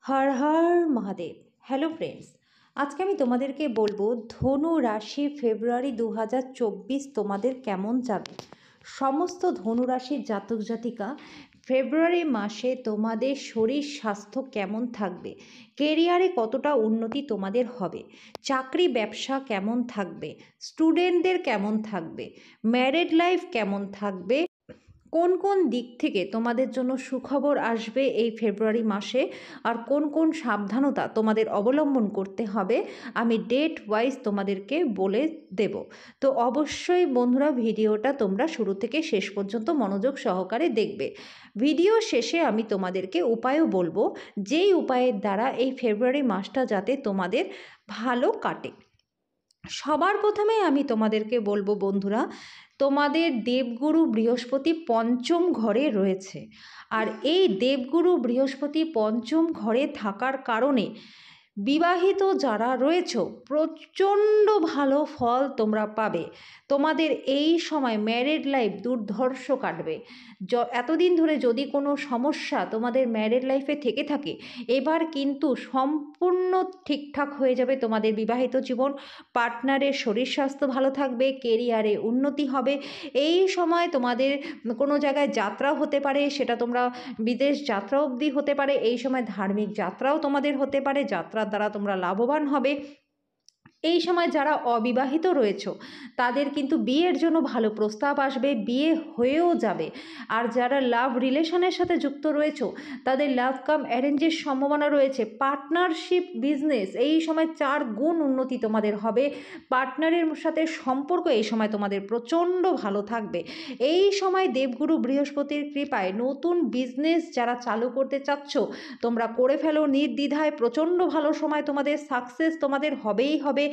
Har Har Mahadev. Hello friends, আজকে আমি তোমাদেরকে বলবো ধনু রাশি ফেব্রুয়ারি 2024 তোমাদের কেমন যাবে। সমস্ত ধনু রাশির জাতক জাতিকা ফেব্রুয়ারি মাসে তোমাদের শরীর স্বাস্থ্য কেমন থাকবে, কেরিয়ারে কতটা উন্নতি তোমাদের হবে, চাকরি ব্যবসা কেমন থাকবে, স্টুডেন্টদের কেমন থাকবে, ম্যারেড লাইফ কেমন থাকবে, কোন কোন দিক থেকে তোমাদের জন্য সুখবর আসবে এই ফেব্রুয়ারি মাসে, আর কোন কোন সাবধানতা তোমাদের অবলম্বন করতে হবে আমি ডেট ওয়াইজ তোমাদেরকে বলে দেব। তো অবশ্যই বন্ধুরা ভিডিওটা তোমরা শুরু থেকে শেষ পর্যন্ত মনোযোগ সহকারে দেখবে। ভিডিও শেষে আমি তোমাদেরকে উপায়ও বলবো, যেই উপায়ের দ্বারা এই ফেব্রুয়ারি মাসটা যাতে তোমাদের ভালো কাটে। সবার প্রথমে আমি তোমাদেরকে বলবো বন্ধুরা, তোমাদের দেবগুরু বৃহস্পতি পঞ্চম ঘরে রয়েছে, আর এই দেবগুরু বৃহস্পতি পঞ্চম ঘরে থাকার কারণে বিবাহিত যারা রয়েছো প্রচণ্ড ভালো ফল তোমরা পাবে। তোমাদের এই সময় ম্যারেড লাইফ দুর্ধর্ষ কাটবে। এতদিন ধরে যদি কোনো সমস্যা তোমাদের ম্যারেড লাইফে থেকে থাকে, এবার কিন্তু সম্পূর্ণ ঠিকঠাক হয়ে যাবে তোমাদের বিবাহিত জীবন। পার্টনারের শরীর স্বাস্থ্য ভালো থাকবে, কেরিয়ারে উন্নতি হবে। এই সময় তোমাদের কোনো জায়গায় যাত্রা হতে পারে, সেটা তোমরা বিদেশ যাত্রা অবধি হতে পারে। এই সময় ধার্মিক যাত্রাও তোমাদের হতে পারে, যাত্রার দ্বারা তোমরা লাভবান হবে। এই সময় যারা অবিবাহিত রয়েছে তাদের কিন্তু বিয়ের জন্য ভালো প্রস্তাব আসবে, বিয়ে হয়েও যাবে। আর যারা লাভ রিলেশনের সাথে যুক্ত রয়েছে তাদের লাভ কাম অ্যারেঞ্জের সম্ভাবনা রয়েছে। পার্টনারশিপ বিজনেস এই সময় 4 গুণ উন্নতি তোমাদের হবে। পার্টনারের সাথে সম্পর্ক এই সময় তোমাদের প্রচণ্ড ভালো থাকবে। এই সময় দেবগুরু বৃহস্পতির কৃপায় নতুন বিজনেস যারা চালু করতে চাচ্ছ তোমরা করে ফেলো নির্দ্বিধায়। প্রচণ্ড ভালো সময়, তোমাদের সাকসেস তোমাদের হবেই হবে।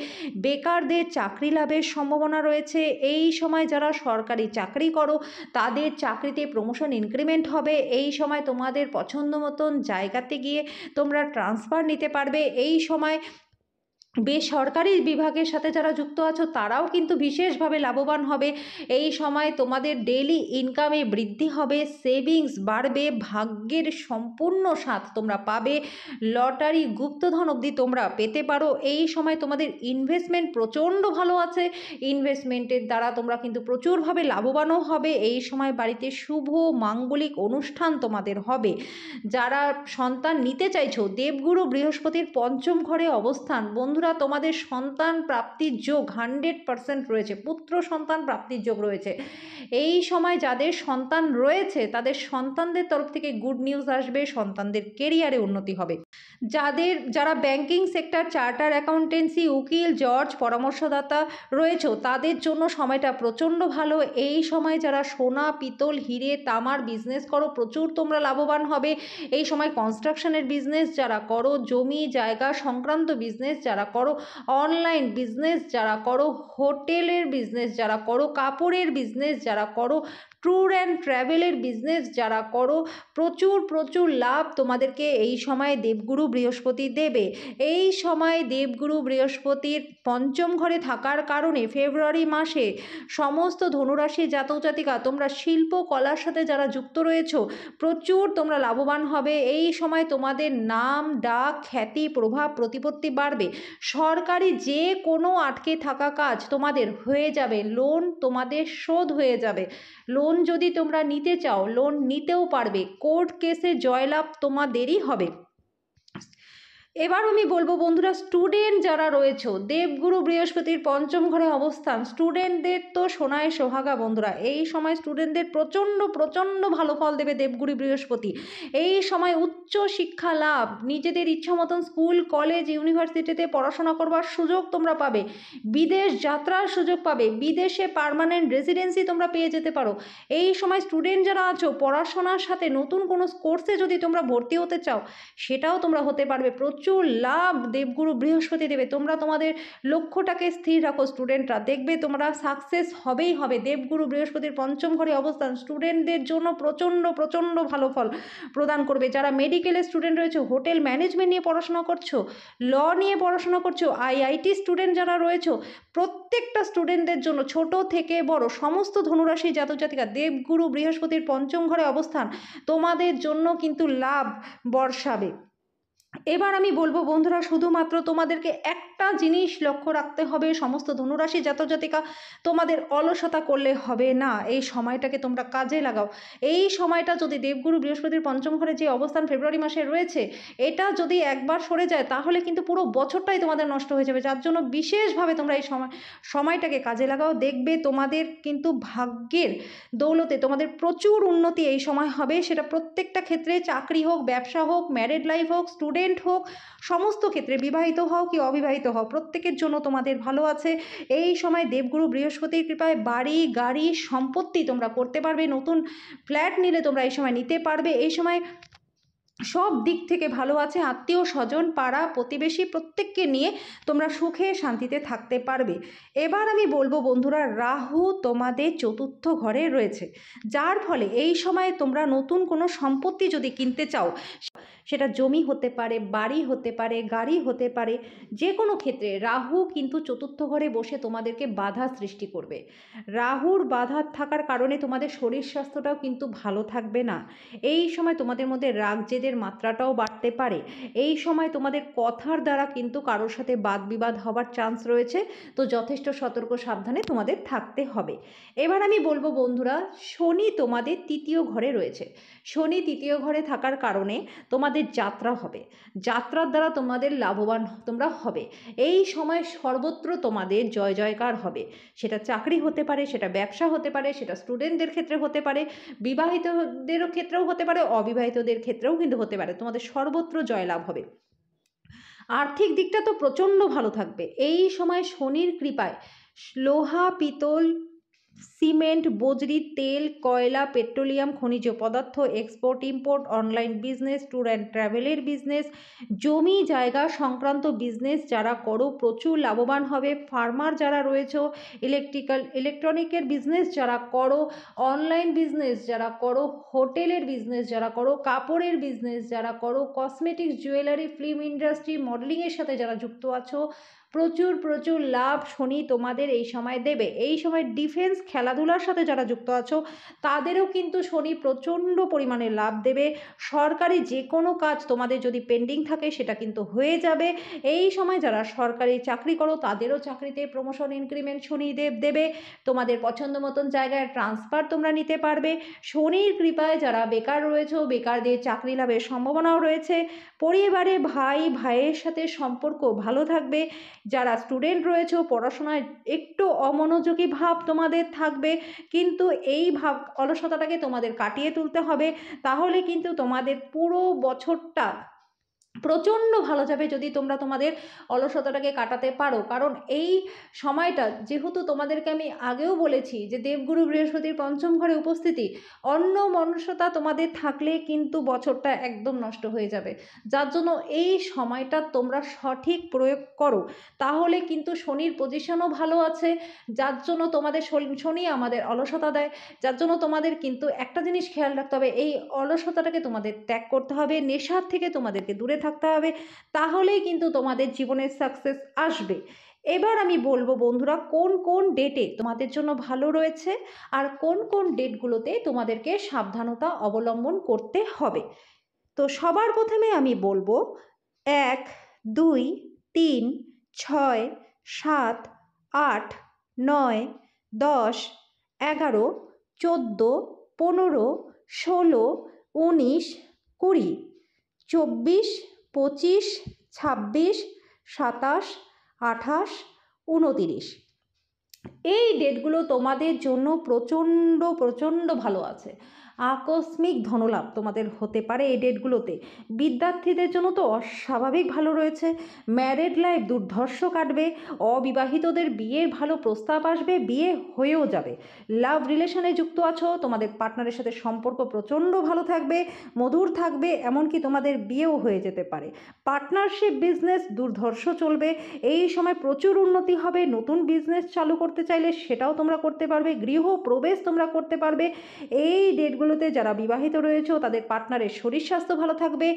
বেকারদের চাকরি লাভের সম্ভাবনা রয়েছে। এই সময় যারা সরকারি চাকরি করো তাদের চাকরিতে প্রমোশন ইনক্রিমেন্ট হবে। এই সময় তোমাদের পছন্দ মতন জায়গাতে গিয়ে তোমরা ট্রান্সফার নিতে পারবে। এই সময় বেসরকারি বিভাগের সাথে যারা যুক্ত আছো তারাও কিন্তু বিশেষভাবে লাভবান হবে। এই সময় তোমাদের ডেইলি ইনকামে বৃদ্ধি হবে, সেভিংস বাড়বে, ভাগ্যের সম্পূর্ণ সাথ তোমরা পাবে। লটারি গুপ্তধন অবধি তোমরা পেতে পারো। এই সময় তোমাদের ইনভেস্টমেন্ট প্রচণ্ড ভালো আছে, ইনভেস্টমেন্টের দ্বারা তোমরা কিন্তু প্রচুরভাবে লাভবানও হবে। এই সময় বাড়িতে শুভ মাঙ্গলিক অনুষ্ঠান তোমাদের হবে। যারা সন্তান নিতে চাইছো, দেবগুরু বৃহস্পতির পঞ্চম ঘরে অবস্থান বন্ধুরা, তোমাদের সন্তান প্রাপ্তির যোগ 100% রয়েছে, পুত্র সন্তান প্রাপ্তির যোগ রয়েছে। এই সময় যাদের সন্তান রয়েছে তাদের সন্তানদের তরফ থেকে গুড নিউজ আসবে, সন্তানদের কেরিয়ারে উন্নতি হবে। যারা ব্যাংকিং সেক্টর, চার্টার অ্যাকাউন্টেন্সি, উকিল, জজ, পরামর্শদাতা রয়েছে তাদের জন্য সময়টা প্রচণ্ড ভালো। এই সময় যারা সোনা, পিতল, হিরে, তামার বিজনেস করো প্রচুর তোমরা লাভবান হবে। এই সময় কনস্ট্রাকশনের বিজনেস যারা করো, জমি জায়গা সংক্রান্ত বিজনেস যারা করো, অনলাইন বিজনেস যারা করো, হোটেলের বিজনেস যারা করো, কাপড়ের বিজনেস যারা করো, ট্যুর অ্যান্ড ট্র্যাভেলের বিজনেস যারা করো, প্রচুর প্রচুর লাভ তোমাদেরকে এই সময় দেবগুরু বৃহস্পতি দেবে। এই সময় দেবগুরু বৃহস্পতির পঞ্চম ঘরে থাকার কারণে ফেব্রুয়ারি মাসে সমস্ত ধনুরাশি জাতক জাতিকা তোমরা শিল্প কলার সাথে যারা যুক্ত রয়েছো প্রচুর তোমরা লাভবান হবে। এই সময় তোমাদের নাম ডাক খ্যাতি প্রভাব প্রতিপত্তি বাড়বে। সরকারি যে কোনো আটকে থাকা কাজ তোমাদের হয়ে যাবে, লোন তোমাদের শোধ হয়ে যাবে। লোন যদি তোমরা নিতে চাও লোন নিতেও পারবে, কোর্ট কেসে জয়লাভ তোমাদেরই হবে। এবার আমি বলবো বন্ধুরা, স্টুডেন্ট যারা রয়েছে দেবগুরু বৃহস্পতির পঞ্চম ঘরে অবস্থান, স্টুডেন্টদের তো সোনায় সোহাগা বন্ধুরা। এই সময় স্টুডেন্টদের প্রচণ্ড প্রচণ্ড ভালো ফল দেবে দেবগুরু বৃহস্পতি। এই সময় উচ্চ শিক্ষা লাভ, নিজেদের ইচ্ছা মতন স্কুল কলেজ ইউনিভার্সিটিতে পড়াশোনা করবার সুযোগ তোমরা পাবে, বিদেশ যাত্রার সুযোগ পাবে, বিদেশে পার্মানেন্ট রেসিডেন্সি তোমরা পেয়ে যেতে পারো। এই সময় স্টুডেন্ট যারা আছো পড়াশোনার সাথে নতুন কোনো কোর্সে যদি তোমরা ভর্তি হতে চাও সেটাও তোমরা হতে পারবে। প্রচুর লাভ দেবগুরু বৃহস্পতি দেবে। তোমরা তোমাদের লক্ষ্যটাকে স্থির রাখো স্টুডেন্টরা, দেখবে তোমরা সাকসেস হবেই হবে। দেবগুরু বৃহস্পতির পঞ্চম ঘরে অবস্থান স্টুডেন্টদের জন্য প্রচণ্ড প্রচণ্ড ভালো ফল প্রদান করবে। যারা মেডিকেলের স্টুডেন্ট রয়েছে, হোটেল ম্যানেজমেন্ট নিয়ে পড়াশোনা করছো, ল নিয়ে পড়াশোনা করছো, আইআইটি স্টুডেন্ট যারা রয়েছে, প্রত্যেকটা স্টুডেন্টদের জন্য ছোট থেকে বড় সমস্ত ধনুরাশি জাতক জাতিকা দেবগুরু বৃহস্পতির পঞ্চম ঘরে অবস্থান তোমাদের জন্য কিন্তু লাভ বর্ষাবে। এবার আমি বলবো বন্ধুরা, শুধুমাত্র তোমাদেরকে একটা জিনিস লক্ষ্য রাখতে হবে, সমস্ত ধনুরাশি জাতক জাতিকা, তোমাদের অলসতা করলে হবে না। এই সময়টাকে তোমরা কাজে লাগাও। এই সময়টা যদি দেবগুরু বৃহস্পতির পঞ্চম ঘরে যে অবস্থান ফেব্রুয়ারি মাসে রয়েছে, এটা যদি একবার সরে যায় তাহলে কিন্তু পুরো বছরটাই তোমাদের নষ্ট হয়ে যাবে। যার জন্য বিশেষভাবে তোমরা এই সময়টাকে কাজে লাগাও। দেখবে তোমাদের কিন্তু ভাগ্যের দৌলতে তোমাদের প্রচুর উন্নতি এই সময় হবে। সেটা প্রত্যেকটা ক্ষেত্রে, চাকরি হোক, ব্যবসা হোক, ম্যারেড লাইফ হোক, স্টুডেন্ট হোক, সমস্ত ক্ষেত্রে, বিবাহিত হও কি অবিবাহিত হও, প্রত্যেকের জন্য তোমাদের ভালো আছে। এই সময় দেবগুরু বৃহস্পতির কৃপায় বাড়ি, গাড়ি, সম্পত্তি তোমরা করতে পারবে। নতুন ফ্ল্যাট নিলে তোমরা এই সময় নিতে পারবে। এই সময় সব দিক থেকে ভালো আছে। আত্মীয় স্বজন, পাড়া প্রতিবেশী প্রত্যেককে নিয়ে তোমরা সুখে শান্তিতে থাকতে পারবে। এবার আমি বলবো বন্ধুরা, রাহু তোমাদের চতুর্থ ঘরে রয়েছে, যার ফলে এই সময়ে তোমরা নতুন কোনো সম্পত্তি যদি কিনতে চাও, সেটা জমি হতে পারে, বাড়ি হতে পারে, গাড়ি হতে পারে, যে কোনো ক্ষেত্রে রাহু কিন্তু চতুর্থ ঘরে বসে তোমাদেরকে বাধা সৃষ্টি করবে। রাহুর বাধা থাকার কারণে তোমাদের শরীর স্বাস্থ্যটাও কিন্তু ভালো থাকবে না। এই সময় তোমাদের মধ্যে রাগ জেদের মাত্রাটাও বাড়তে পারে। এই সময় তোমাদের কথার দ্বারা কিন্তু কারোর সাথে বাদ বিবাদ হবার চান্স রয়েছে। তো যথেষ্ট সতর্ক সাবধানে তোমাদের থাকতে হবে। এবার আমি বলবো বন্ধুরা, শনি তোমাদের তৃতীয় ঘরে রয়েছে। শনি তৃতীয় ঘরে থাকার কারণে তোমাদের যাত্রা হবে। যাত্রার দ্বারা তোমাদের লাভবান তোমরা হবে। এই সময় সর্বত্র তোমাদের জয় জয়কার হবে। সেটা চাকরি হতে পারে, সেটা ব্যবসা হতে পারে, সেটা স্টুডেন্টদের ক্ষেত্রে হতে পারে, বিবাহিতদেরও ক্ষেত্রেও হতে পারে, অবিবাহিতদের ক্ষেত্রেও কিন্তু হতে পারে। তোমাদের সর্বত্র জয়লাভ হবে। আর্থিক দিকটা তো প্রচণ্ড ভালো থাকবে। এই সময় শনির কৃপায় লোহা, পিতল, সিমেন্ট, বজরি, তেল, কয়লা, পেট্রোলিয়াম, খনিজ পদার্থ, export import, online business, tour and ট্রাভেলের বিজনেস, জমি জায়গা সংক্রান্ত বিজনেস যারা করো প্রচুর লাভবান হবে। ফার্মার যারা রয়েছে, ইলেকট্রনিকের বিজনেস যারা করো, অনলাইন বিজনেস যারা করো, হোটেলের বিজনেস যারা করো, কাপড়ের বিজনেস যারা করো, কসমেটিক্স, জুয়েলারি, ফিল্ম ইন্ডাস্ট্রি, মডেলিংয়ের সাথে যারা যুক্ত আছো, প্রচুর প্রচুর লাভ শনি তোমাদের এই সময় দেবে। এই সময় ডিফেন্স, খেলাধুলার সাথে যারা যুক্ত আছো তাদেরও কিন্তু শনি প্রচণ্ড পরিমাণে লাভ দেবে। সরকারি যে কোনো কাজ তোমাদের যদি পেন্ডিং থাকে সেটা কিন্তু হয়ে যাবে। এই সময় যারা সরকারি চাকরি করো তাদেরও চাকরিতে প্রমোশন, ইনক্রিমেন্ট শনিদেব দেবে। তোমাদের পছন্দ মতন জায়গায় ট্রান্সফার তোমরা নিতে পারবে। শনির কৃপায় যারা বেকার রয়েছে, বেকারদের চাকরি লাভের সম্ভাবনাও রয়েছে। পরিবারে ভাই ভাইয়ের সাথে সম্পর্ক ভালো থাকবে। যারা স্টুডেন্ট রয়েছে, পড়াশোনায় একটু অমনোযোগী ভাব তোমাদের থাকবে, কিন্তু এই ভাব অলসতাটাকে তোমাদের কাটিয়ে তুলতে হবে। তাহলে কিন্তু তোমাদের পুরো বছরটা প্রচণ্ড ভালো যাবে যদি তোমরা তোমাদের অলসতাটাকে কাটাতে পারো। কারণ এই সময়টা যেহেতু তোমাদেরকে আমি আগেও বলেছি যে দেবগুরু বৃহস্পতির পঞ্চম ঘরে উপস্থিতি, অন্য মনস্যতা তোমাদের থাকলে কিন্তু বছরটা একদম নষ্ট হয়ে যাবে। যার জন্য এই সময়টা তোমরা সঠিক প্রয়োগ করো, তাহলে কিন্তু শনির পজিশনও ভালো আছে। যার জন্য তোমাদের শনি আমাদের অলসতা দেয়। যার জন্য তোমাদের কিন্তু একটা জিনিস খেয়াল রাখতে হবে, এই অলসতাটাকে তোমাদের ত্যাগ করতে হবে, নেশার থেকে তোমাদেরকে দূরে থাকতে হবে। তাহলেই কিন্তু তোমাদের জীবনের সাকসেস আসবে। এবার আমি বলবো বন্ধুরা, কোন কোন ডেটে তোমাদের জন্য ভালো রয়েছে আর কোন কোন ডেটগুলোতে তোমাদেরকে সাবধানতা অবলম্বন করতে হবে। তো সবার প্রথমে আমি বলবো 1, 2, 3, 6, 7, 8, 9, 10, 11, 14, 15, 16, 19, 20, 24, 25, 26, 27, 28, 29। এই ডেটগুলো তোমাদের জন্য প্রচণ্ড প্রচণ্ড ভালো আছে। আকস্মিক ধনলাভ তোমাদের হতে পারে এই ডেটগুলোতে। বিদ্যার্থীদের জন্য তো অস্বাভাবিক ভালো রয়েছে। ম্যারেড লাইফ দুর্ধর্ষ কাটবে। অবিবাহিতদের বিয়ের ভালো প্রস্তাব আসবে, বিয়ে হয়েও যাবে। লাভ রিলেশনে যুক্ত আছো, তোমাদের পার্টনারের সাথে সম্পর্ক প্রচণ্ড ভালো থাকবে, মধুর থাকবে, এমনকি তোমাদের বিয়েও হয়ে যেতে পারে। পার্টনারশিপ বিজনেস দুর্ধর্ষ চলবে। এই সময় প্রচুর উন্নতি হবে। নতুন বিজনেস চালু করতে চাইলে সেটাও তোমরা করতে পারবে। গৃহ প্রবেশ তোমরা করতে পারবে। এই ডেটগুলোতে যারা বিবাহিত রয়েছে তাদের পার্টনারের শরীর স্বাস্থ্য ভালো থাকবে।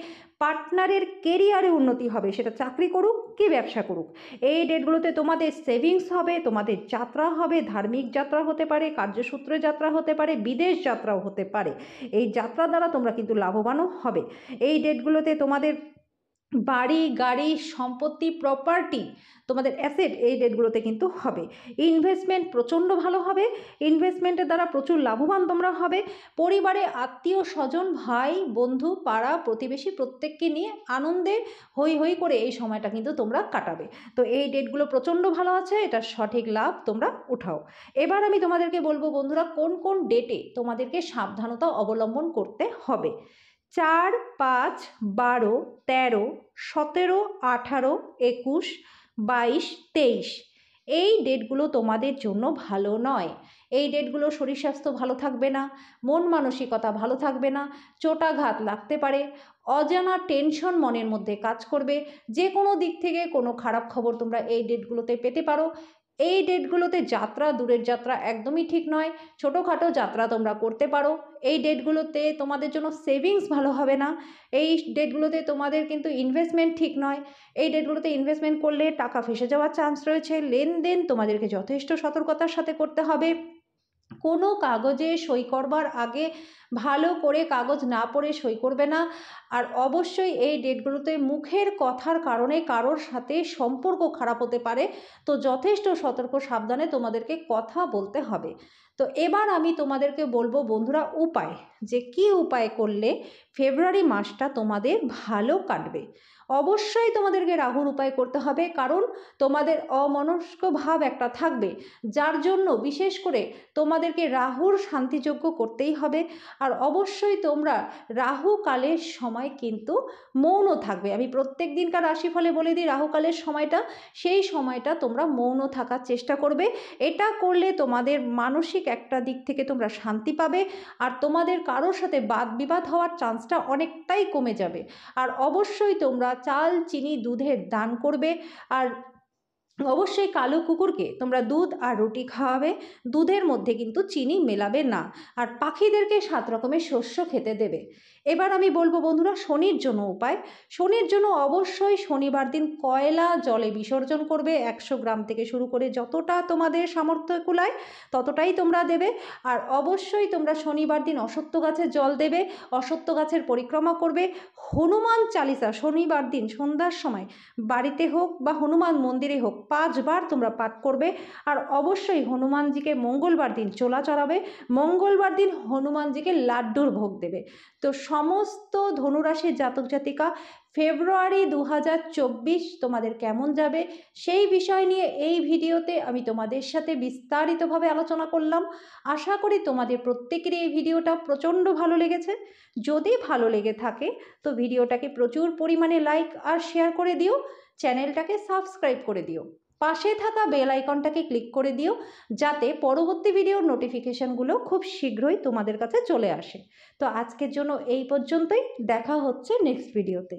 পার্টনারের কেরিয়ারে উন্নতি হবে, সেটা চাকরি করুক কি ব্যবসা করুক। এই ডেটগুলোতে তোমাদের সেভিংস হবে, তোমাদের যাত্রা হবে, ধার্মিক যাত্রা হতে পারে, কার্যসূত্রে যাত্রা হতে পারে, বিদেশ যাত্রাও হতে পারে। এই যাত্রা দ্বারা তোমরা কিন্তু লাভবানও হবে। এই ডেটগুলোতে তোমাদের বাড়ি গাড়ি সম্পত্তি প্রপার্টি তোমাদের অ্যাসেট এই ডেটগুলোতে কিন্তু হবে। ইনভেস্টমেন্ট প্রচণ্ড ভালো হবে, ইনভেস্টমেন্টের দ্বারা প্রচুর লাভবান তোমরা হবে। পরিবারে আত্মীয় স্বজন ভাই বন্ধু পাড়া প্রতিবেশী প্রত্যেককে নিয়ে আনন্দে হই হই করে এই সময়টা কিন্তু তোমরা কাটাবে। তো এই ডেটগুলো প্রচণ্ড ভালো আছে, এটার সঠিক লাভ তোমরা উঠাও। এবার আমি তোমাদেরকে বলবো বন্ধুরা কোন কোন ডেটে তোমাদেরকে সাবধানতা অবলম্বন করতে হবে। 4, 5, 12, 13, 17, 18, 21, 22, 23 এই ডেটগুলো তোমাদের জন্য ভালো নয়। এই ডেটগুলো শরীর স্বাস্থ্য ভালো থাকবে না, মন মানসিকতা ভালো থাকবে না, চোটাঘাত লাগতে পারে, অজানা টেনশন মনের মধ্যে কাজ করবে, যে কোনো দিক থেকে কোনো খারাপ খবর তোমরা এই ডেটগুলোতে পেতে পারো। এই ডেটগুলোতে যাত্রা, দূরের যাত্রা একদমই ঠিক নয়। ছোটোখাটো যাত্রা তোমরা করতে পারো। এই ডেটগুলোতে তোমাদের জন্য সেভিংস ভালো হবে না। এই ডেটগুলোতে তোমাদের কিন্তু ইনভেস্টমেন্ট ঠিক নয়। এই ডেটগুলোতে ইনভেস্টমেন্ট করলে টাকা ফেসে যাওয়ার চান্স রয়েছে। লেনদেন তোমাদেরকে যথেষ্ট সতর্কতার সাথে করতে হবে। কোনো কাগজে সই করবার আগে ভালো করে কাগজ না পড়ে সই করবে না। আর অবশ্যই এই ডেটগুলোতে মুখের কথার কারণে কারোর সাথে সম্পর্ক খারাপ হতে পারে, তো যথেষ্ট সতর্ক সাবধানে তোমাদেরকে কথা বলতে হবে। তো এবার আমি তোমাদেরকে বলবো বন্ধুরা উপায়, যে কি উপায় করলে ফেব্রুয়ারি মাসটা তোমাদের ভালো কাটবে। অবশ্যই তোমাদেরকে রাহুর উপায় করতে হবে, কারণ তোমাদের অমনস্ক ভাব একটা থাকবে, যার জন্য বিশেষ করে তোমাদেরকে রাহুর শান্তিযজ্ঞ করতেই হবে। আর অবশ্যই তোমরা রাহু কালের সময় কিন্তু মৌন থাকবে। আমি প্রত্যেক দিনকার রাশিফলে বলে দিই রাহু কালের সময়টা, সেই সময়টা তোমরা মৌন থাকার চেষ্টা করবে। এটা করলে তোমাদের মানসিক একটা দিক থেকে তোমরা শান্তি পাবে, আর তোমাদের কারোর সাথে বাদ বিবাদ হওয়ার চান্সটা অনেকটাই কমে যাবে। আর অবশ্যই তোমরা চাল চিনি দুধের দান করবে। আর অবশ্যই কালো কুকুরকে তোমরা দুধ আর রুটি খাওয়াবে, দুধের মধ্যে কিন্তু চিনি মেলাবে না। আর পাখিদেরকে 7 রকমের শস্য খেতে দেবে। এবার আমি বলবো বন্ধুরা শনির জন্য উপায়। শনির জন্য অবশ্যই শনিবার দিন কয়লা জলে বিসর্জন করবে। 100 গ্রাম থেকে শুরু করে যতটা তোমাদের সামর্থ্য কুলায় ততটাই তোমরা দেবে। আর অবশ্যই তোমরা শনিবার দিন অশ্বত্থ গাছের জল দেবে, অশ্বত্থ গাছের পরিক্রমা করবে। হনুমান চালিসা শনিবার দিন সন্ধ্যার সময় বাড়িতে হোক বা হনুমান মন্দিরে হোক 5 বার তোমরা পাঠ করবে। আর অবশ্যই হনুমানজিকে মঙ্গলবার দিন চোলা চড়াবে, মঙ্গলবার দিন হনুমানজিকে লাড্ডুর ভোগ দেবে। তো সমস্ত ধনুরাশির জাতক জাতিকা ফেব্রুয়ারি 2024 তোমাদের কেমন যাবে সেই বিষয় নিয়ে এই ভিডিওতে আমি তোমাদের সাথে বিস্তারিতভাবে আলোচনা করলাম। আশা করি তোমাদের প্রত্যেকেরই এই ভিডিওটা প্রচণ্ড ভালো লেগেছে। যদি ভালো লেগে থাকে তো ভিডিওটাকে প্রচুর পরিমাণে লাইক আর শেয়ার করে দিও, চ্যানেলটাকে সাবস্ক্রাইব করে দিও, পাশে থাকা বেল আইকনটাকে ক্লিক করে দিও, যাতে পরবর্তী ভিডিওর নোটিফিকেশানগুলো খুব শীঘ্রই তোমাদের কাছে চলে আসে। তো আজকের জন্য এই পর্যন্তই, দেখা হচ্ছে নেক্সট ভিডিওতে।